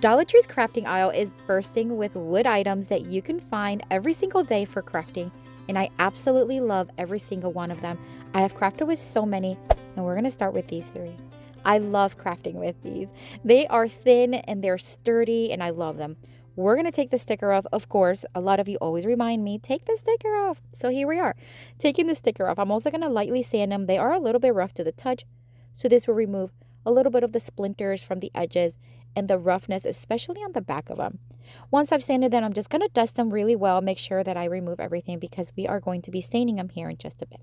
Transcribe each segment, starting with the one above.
Dollar Tree's crafting aisle is bursting with wood items that you can find every single day for crafting, and I absolutely love every single one of them. I have crafted with so many, and we're going to start with these three. I love crafting with these. They are thin and they're sturdy, and I love them. We're going to take the sticker off. Of course, a lot of you always remind me, take the sticker off. So here we are, taking the sticker off. I'm also going to lightly sand them. They are a little bit rough to the touch, so this will remove a little bit of the splinters from the edges and the roughness, especially on the back of them. Once I've sanded them, I'm just going to dust them really well, make sure that I remove everything because we are going to be staining them here in just a bit.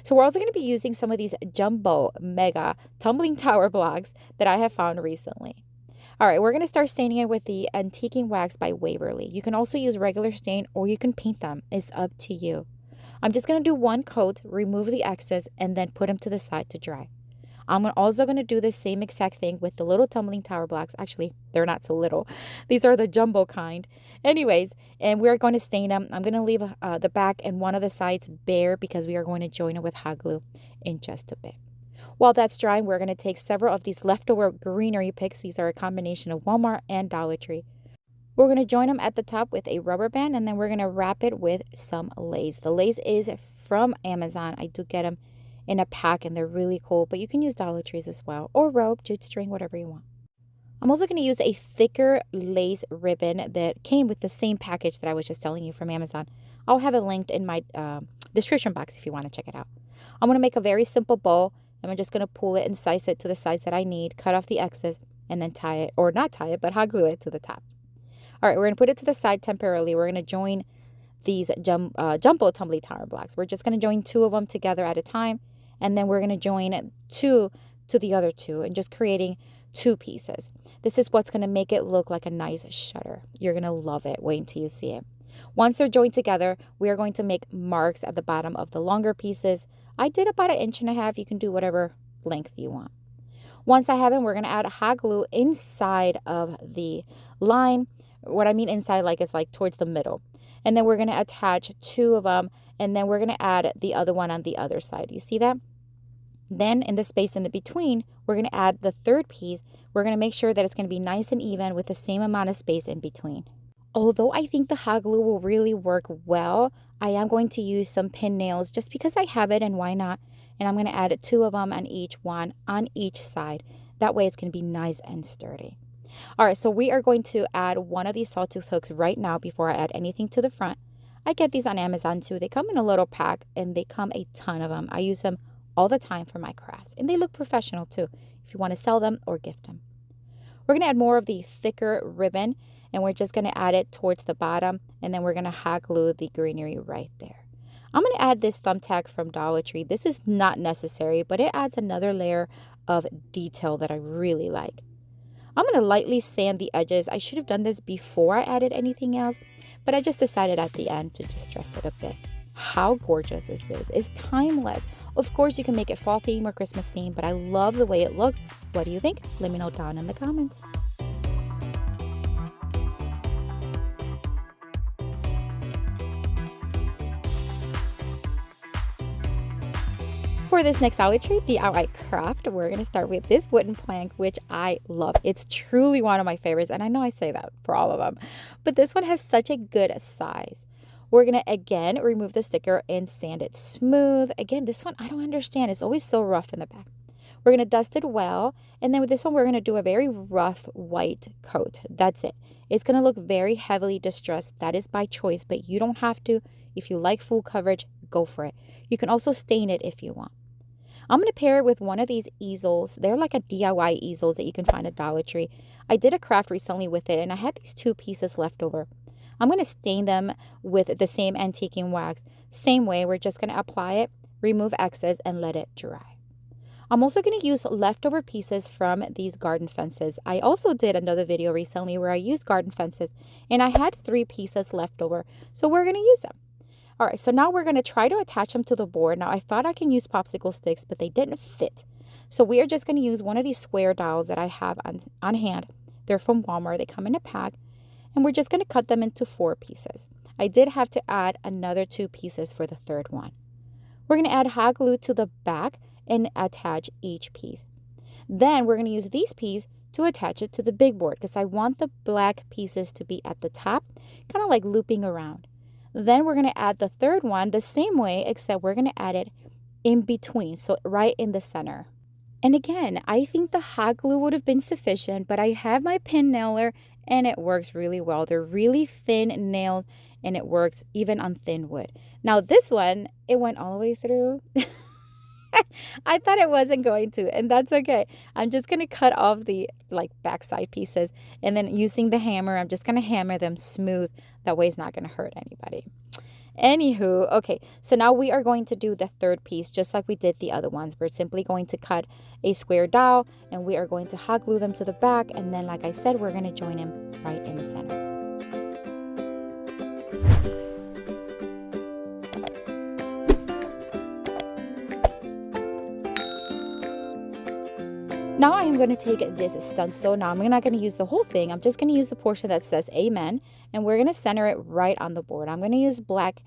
So we're also going to be using some of these jumbo mega tumbling tower blocks that I have found recently. All right, we're going to start staining it with the Antiquing Wax by Waverly. You can also use regular stain or you can paint them. It's up to you. I'm just going to do one coat, remove the excess, and then put them to the side to dry. I'm also going to do the same exact thing with the little tumbling tower blocks. Actually, they're not so little. These are the jumbo kind. Anyways, and we're going to stain them. I'm going to leave the back and one of the sides bare because we are going to join it with hot glue in just a bit. While that's drying, we're going to take several of these leftover greenery picks. These are a combination of Walmart and Dollar Tree. We're going to join them at the top with a rubber band, and then we're going to wrap it with some lace. The lace is from Amazon. I do get them in a pack and they're really cool, but you can use Dollar Trees as well, or rope, jute string, whatever you want. I'm also going to use a thicker lace ribbon that came with the same package that I was just telling you from Amazon. I'll have it linked in my description box if you want to check it out. I'm going to make a very simple bow, and I'm just going to pull it and size it to the size that I need, cut off the excess, and then tie it, or not tie it, but hot glue it to the top. All right, we're going to put it to the side temporarily. We're going to join these jumbo tumbly tower blocks. We're just going to join two of them together at a time, and then we're going to join two to the other two and just creating two pieces. This is what's going to make it look like a nice shutter. You're going to love it. Wait until you see it. Once they're joined together, we are going to make marks at the bottom of the longer pieces. I did about 1.5 inches. You can do whatever length you want. Once I have them, we're going to add hot glue inside of the line. What I mean inside, like, is like towards the middle. And then we're going to attach two of them, and then we're going to add the other one on the other side. You see that? Then in the space in the between, we're going to add the third piece. We're going to make sure that it's going to be nice and even with the same amount of space in between. Although I think the hot glue will really work well, I am going to use some pin nails just because I have it, and why not? And I'm going to add two of them on each one on each side. That way it's going to be nice and sturdy. All right, so we are going to add one of these sawtooth hooks right now before I add anything to the front. I get these on Amazon too. They come in a little pack, and they come a ton of them. I use them all the time for my crafts, and they look professional too if you want to sell them or gift them. We're going to add more of the thicker ribbon, and we're just going to add it towards the bottom, and then we're going to hot glue the greenery right there. I'm going to add this thumbtack from Dollar Tree. This is not necessary, but it adds another layer of detail that I really like. I'm going to lightly sand the edges. I should have done this before I added anything else, but I just decided at the end to just dress it a bit. How gorgeous is this? It's timeless. Of course, you can make it fall theme or Christmas theme, but I love the way it looks. What do you think? Let me know down in the comments. For this next Dollar Tree DIY craft, we're going to start with this wooden plank, which I love. It's truly one of my favorites, and I know I say that for all of them, but this one has such a good size. We're going to, again, remove the sticker and sand it smooth. Again, this one, I don't understand. It's always so rough in the back. We're going to dust it well, and then with this one, we're going to do a very rough white coat. That's it. It's going to look very heavily distressed. That is by choice, but you don't have to. If you like full coverage, go for it. You can also stain it if you want. I'm going to pair it with one of these easels. They're like a DIY easels that you can find at Dollar Tree. I did a craft recently with it, and I had these two pieces left over. I'm going to stain them with the same antiquing wax. Same way, we're just going to apply it, remove excess, and let it dry. I'm also going to use leftover pieces from these garden fences. I also did another video recently where I used garden fences, and I had 3 pieces left over, so we're going to use them. All right, so now we're going to try to attach them to the board. Now, I thought I can use popsicle sticks, but they didn't fit. So we are just going to use one of these square dowels that I have on hand. They're from Walmart. They come in a pack. And we're just going to cut them into 4 pieces. I did have to add another 2 pieces for the third one. We're going to add hot glue to the back and attach each piece. Then we're going to use these pieces to attach it to the big board because I want the black pieces to be at the top, kind of like looping around. Then we're going to add the third one the same way, except we're going to add it in between, so right in the center. And again, I think the hot glue would have been sufficient, but I have my pin nailer and it works really well. They're really thin nails and it works even on thin wood. Now this one, it went all the way through. I thought it wasn't going to, and that's okay. I'm just going to cut off the backside pieces, and then using the hammer, I'm just going to hammer them smooth. That way it's not going to hurt anybody. Anywho, okay, so now we are going to do the third piece just like we did the other ones. We're simply going to cut a square dowel, and we are going to hot glue them to the back, and then like I said, we're going to join them right in the center. Now I am going to take this stencil. Now I'm not going to use the whole thing. I'm just going to use the portion that says Amen. And we're going to center it right on the board. I'm going to use black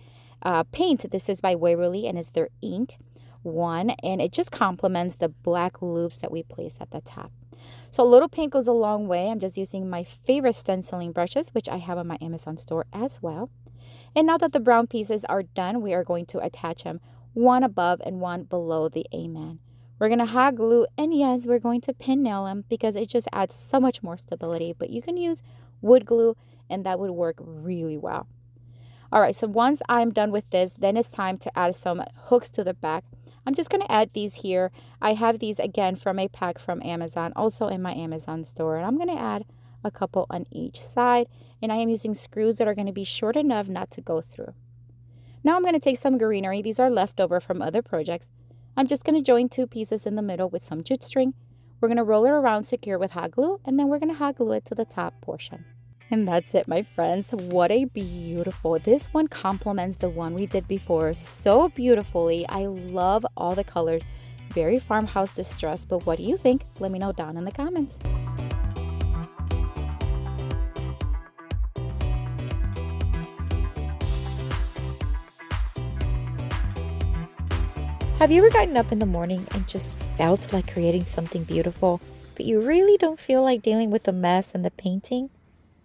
paint. This is by Waverly and it's their ink one. And it just complements the black loops that we place at the top. So a little paint goes a long way. I'm just using my favorite stenciling brushes, which I have on my Amazon store as well. And now that the brown pieces are done, we are going to attach them one above and one below the Amen. We're going to hot glue, and yes, we're going to pin nail them because it just adds so much more stability. But you can use wood glue, and that would work really well. All right, so once I'm done with this, then it's time to add some hooks to the back. I'm just going to add these here. I have these, again, from a pack from Amazon, also in my Amazon store. And I'm going to add a couple on each side. And I am using screws that are going to be short enough not to go through. Now I'm going to take some greenery. These are leftover from other projects. I'm just going to join two pieces in the middle with some jute string. We're going to roll it around secure with hot glue, and then we're going to hot glue it to the top portion. And that's it, my friends. What a beautiful. This one complements the one we did before so beautifully. I love all the colors. Very farmhouse distress, but what do you think? Let me know down in the comments. Have you ever gotten up in the morning and just felt like creating something beautiful, but you really don't feel like dealing with the mess and the painting?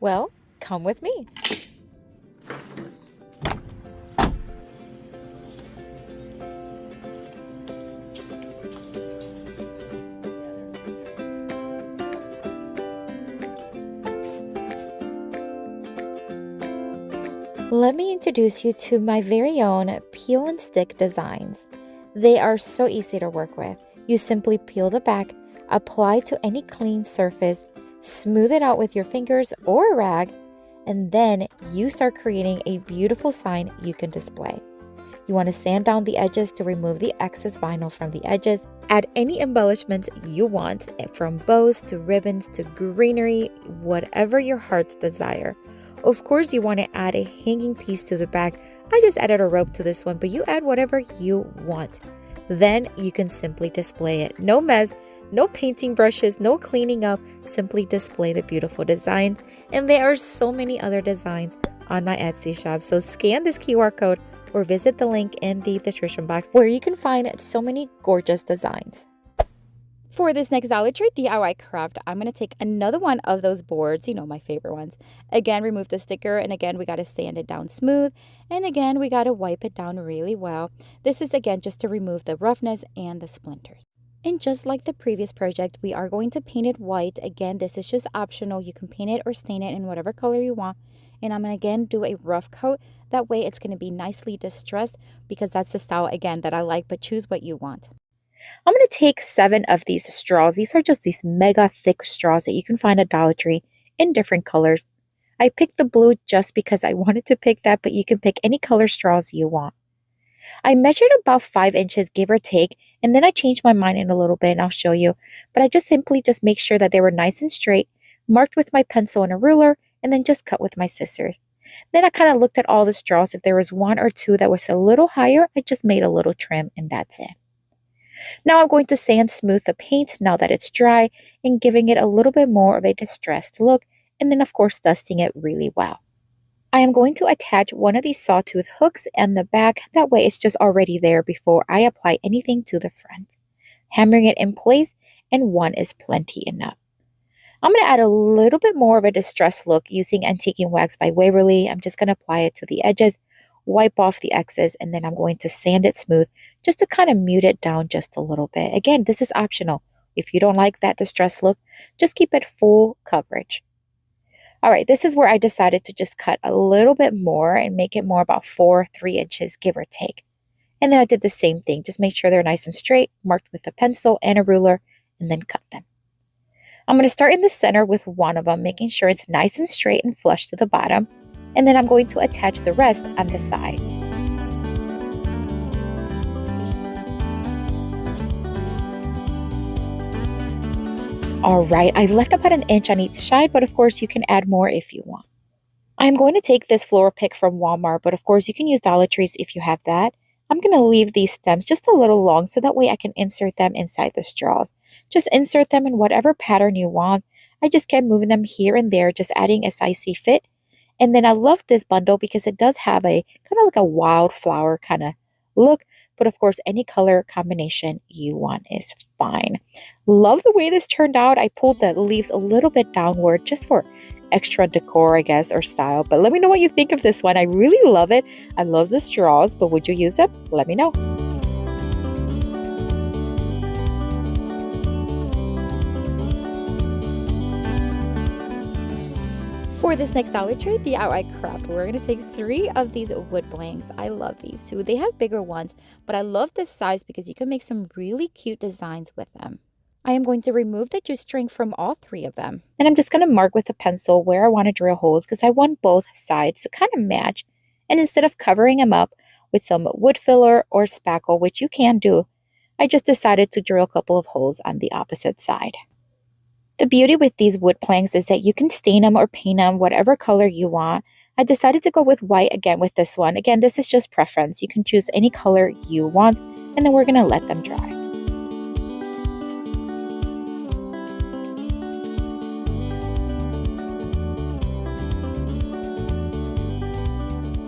Well, come with me. Let me introduce you to my very own peel and stick designs. They are so easy to work with. You simply peel the back, apply to any clean surface, smooth it out with your fingers or a rag, and then you start creating a beautiful sign you can display. You want to sand down the edges to remove the excess vinyl from the edges. Add any embellishments you want, from bows to ribbons to greenery, whatever your heart's desire. Of course, you want to add a hanging piece to the back. I just added a rope to this one, but you add whatever you want. Then you can simply display it. No mess, no painting brushes, no cleaning up. Simply display the beautiful designs. And there are so many other designs on my Etsy shop. So scan this QR code or visit the link in the description box where you can find so many gorgeous designs. For this next Dollar Tree DIY craft, I'm going to take another one of those boards, my favorite ones. Again, remove the sticker, and again, we got to sand it down smooth. And again, we got to wipe it down really well. This is, again, just to remove the roughness and the splinters. And just like the previous project, we are going to paint it white. Again, this is just optional. You can paint it or stain it in whatever color you want. And I'm going to, again, do a rough coat. That way, it's going to be nicely distressed because that's the style, again, that I like, but choose what you want. I'm going to take 7 of these straws. These are just these mega thick straws that you can find at Dollar Tree in different colors. I picked the blue just because I wanted to pick that, but you can pick any color straws you want. I measured about 5 inches, give or take, and then I changed my mind in a little bit, and I'll show you. But I just simply make sure that they were nice and straight, marked with my pencil and a ruler, and then just cut with my scissors. Then I kind of looked at all the straws. If there was 1 or 2 that was a little higher, I just made a little trim, and that's it. Now I'm going to sand smooth the paint now that it's dry and giving it a little bit more of a distressed look, and then of course dusting it really well. I am going to attach one of these sawtooth hooks and the back. That way it's just already there before I apply anything to the front. Hammering it in place, and 1 is plenty enough. I'm going to add a little bit more of a distressed look using Antiquing Wax by Waverly. I'm just going to apply it to the edges, wipe off the excess, and then I'm going to sand it smooth just to kind of mute it down just a little bit. Again, this is optional. If you don't like that distressed look, just keep it full coverage. All right, this is where I decided to just cut a little bit more and make it more about 3 inches, give or take. And then I did the same thing. Just make sure they're nice and straight, marked with a pencil and a ruler, and then cut them. I'm going to start in the center with one of them, making sure it's nice and straight and flush to the bottom. And then I'm going to attach the rest on the sides. All right, I left about an inch on each side, but of course you can add more if you want. I'm going to take this floral pick from Walmart, but of course you can use Dollar Trees if you have that. I'm going to leave these stems just a little long so that way I can insert them inside the straws. Just insert them in whatever pattern you want. I just kept moving them here and there, just adding as I see fit. And then I love this bundle because it does have a kind of like a wildflower kind of look. But of course, any color combination you want is fine. Love the way this turned out. I pulled the leaves a little bit downward just for extra decor, I guess, or style. But let me know what you think of this one. I really love it. I love the straws, but would you use them? Let me know. For this next Dollar Tree DIY craft, we're going to take 3 of these wood blanks. I love these too. They have bigger ones, but I love this size because you can make some really cute designs with them. I am going to remove the juice string from all 3 of them. And I'm just going to mark with a pencil where I want to drill holes because I want both sides to kind of match. And instead of covering them up with some wood filler or spackle, which you can do, I just decided to drill a couple of holes on the opposite side. The beauty with these wood planks is that you can stain them or paint them whatever color you want. I decided to go with white again with this one. Again, this is just preference. You can choose any color you want, and then we're going to let them dry.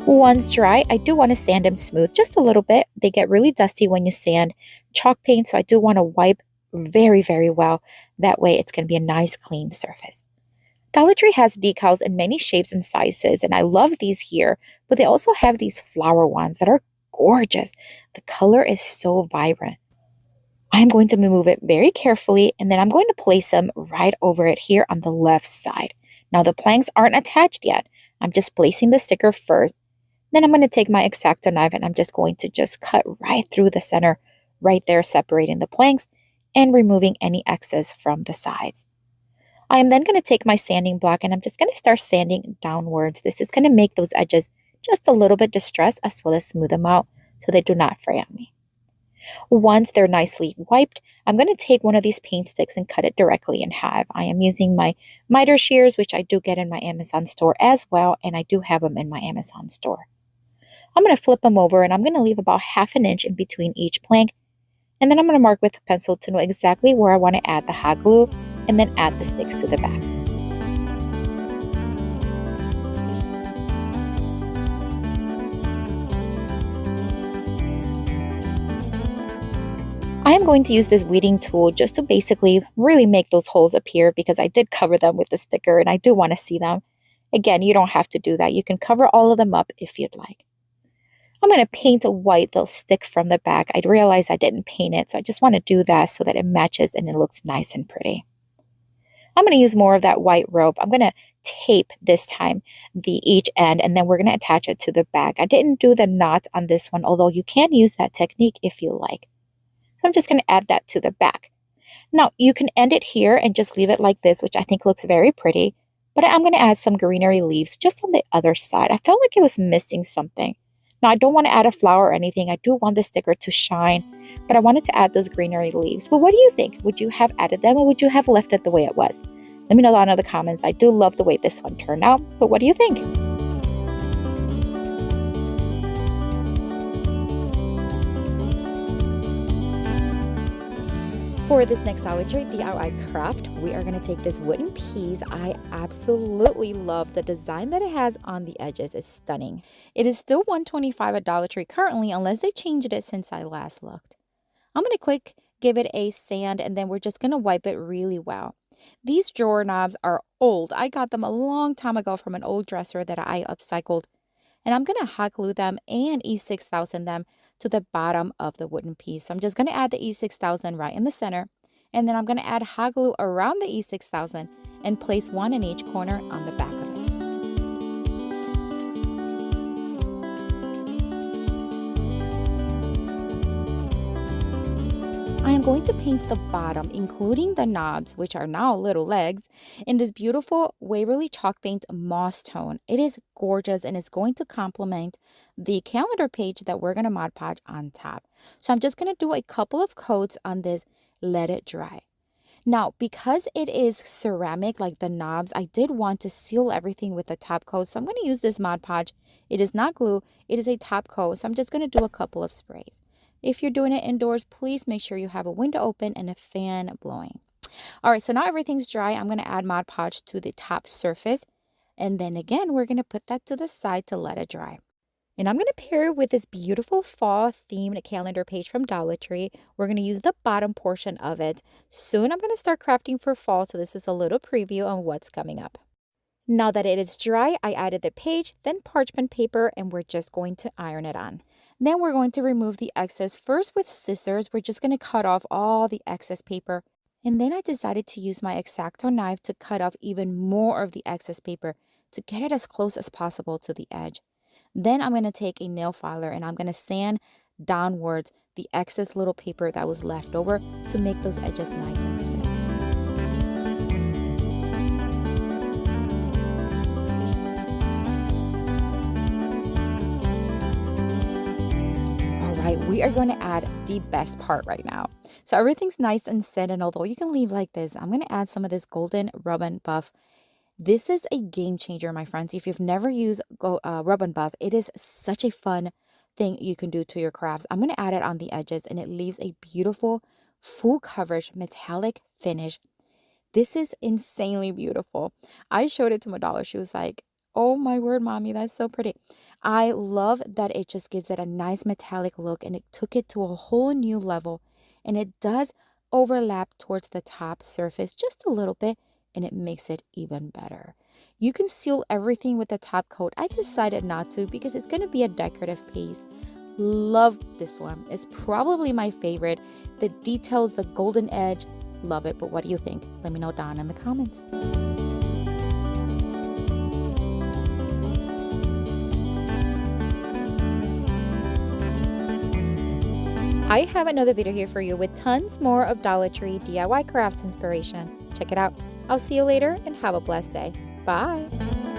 Once dry, I do want to sand them smooth just a little bit. They get really dusty when you sand chalk paint, so I do want to wipe very, very well. That way it's going to be a nice clean surface. Dollar Tree has decals in many shapes and sizes, and I love these here, but they also have these flower ones that are gorgeous. The color is so vibrant. I'm going to move it very carefully, and then I'm going to place them right over it here on the left side. Now the planks aren't attached yet. I'm just placing the sticker first. Then I'm going to take my X-Acto knife and I'm just going to just cut right through the center, right there, separating the planks and removing any excess from the sides. I am then going to take my sanding block and I'm just going to start sanding downwards. This is going to make those edges just a little bit distressed as well as smooth them out so they do not fray on me. Once they're nicely wiped, I'm going to take one of these paint sticks and cut it directly in half. I am using my miter shears, which I do get in my Amazon store as well, and I do have them in my Amazon store. I'm going to flip them over and I'm going to leave about 1/2 inch in between each plank. And then I'm going to mark with a pencil to know exactly where I want to add the hot glue and then add the sticks to the back. I am going to use this weeding tool just to basically really make those holes appear because I did cover them with the sticker and I do want to see them. Again, you don't have to do that. You can cover all of them up if you'd like. I'm going to paint a white the stick from the back. I realized I didn't paint it, so I just want to do that so that it matches and it looks nice and pretty. I'm going to use more of that white rope. I'm going to tape this time each end and then we're going to attach it to the back. I didn't do the knot on this one, although you can use that technique if you like. So I'm just going to add that to the back. Now you can end it here and just leave it like this, which I think looks very pretty, but I'm going to add some greenery leaves just on the other side. I felt like it was missing something. Now, I don't want to add a flower or anything. I do want the sticker to shine, but I wanted to add those greenery leaves. But what do you think? Would you have added them or would you have left it the way it was? Let me know down in the comments. I do love the way this one turned out, but what do you think? For this next Dollar Tree DIY craft, we are going to take this wooden piece. I absolutely love the design that it has on the edges. It's stunning. It is still $1.25 at Dollar Tree currently, unless they changed it since I last looked. I'm going to quick give it a sand and then we're just going to wipe it really well. These drawer knobs are old. I got them a long time ago from an old dresser that I upcycled. And I'm going to hot glue them and E6000 them to the bottom of the wooden piece. So I'm just going to add the E6000 right in the center. And then I'm going to add hot glue around the E6000 and place one in each corner on the back of it. I am going to paint the bottom, including the knobs, which are now little legs, in this beautiful Waverly chalk paint moss tone. It is gorgeous and it's going to complement the calendar page that we're going to Mod Podge on top. So I'm just going to do a couple of coats on this, let it dry. Now, because it is ceramic like the knobs, I did want to seal everything with a top coat. So I'm going to use this Mod Podge. It is not glue, it is a top coat. So I'm just going to do a couple of sprays. If you're doing it indoors, please make sure you have a window open and a fan blowing. All right, so now everything's dry. I'm going to add Mod Podge to the top surface. And then again, we're going to put that to the side to let it dry. And I'm going to pair it with this beautiful fall themed calendar page from Dollar Tree. We're going to use the bottom portion of it. Soon I'm going to start crafting for fall, so this is a little preview on what's coming up. Now that it is dry, I added the page, then parchment paper, and we're just going to iron it on. Then we're going to remove the excess. First with scissors, we're just going to cut off all the excess paper. And then I decided to use my X-Acto knife to cut off even more of the excess paper to get it as close as possible to the edge. Then I'm going to take a nail filer and I'm going to sand downwards the excess little paper that was left over to make those edges nice and smooth. We are going to add the best part right now. So everything's nice and set, and although you can leave like this, I'm going to add some of this golden rub and buff. This is a game changer, my friends. If you've never used rub and buff, it is such a fun thing you can do to your crafts. I'm going to add it on the edges, and it leaves a beautiful full coverage metallic finish. This is insanely beautiful. I showed it to my daughter. She was like, oh my word, mommy, that's so pretty. I love that it just gives it a nice metallic look, and it took it to a whole new level. And it does overlap towards the top surface just a little bit, and it makes it even better. You can seal everything with the top coat. I decided not to because it's going to be a decorative piece. Love this one. It's probably my favorite. The details, the golden edge, love it. But what do you think? Let me know down in the comments. I have another video here for you with tons more of Dollar Tree DIY crafts inspiration. Check it out. I'll see you later and have a blessed day. Bye.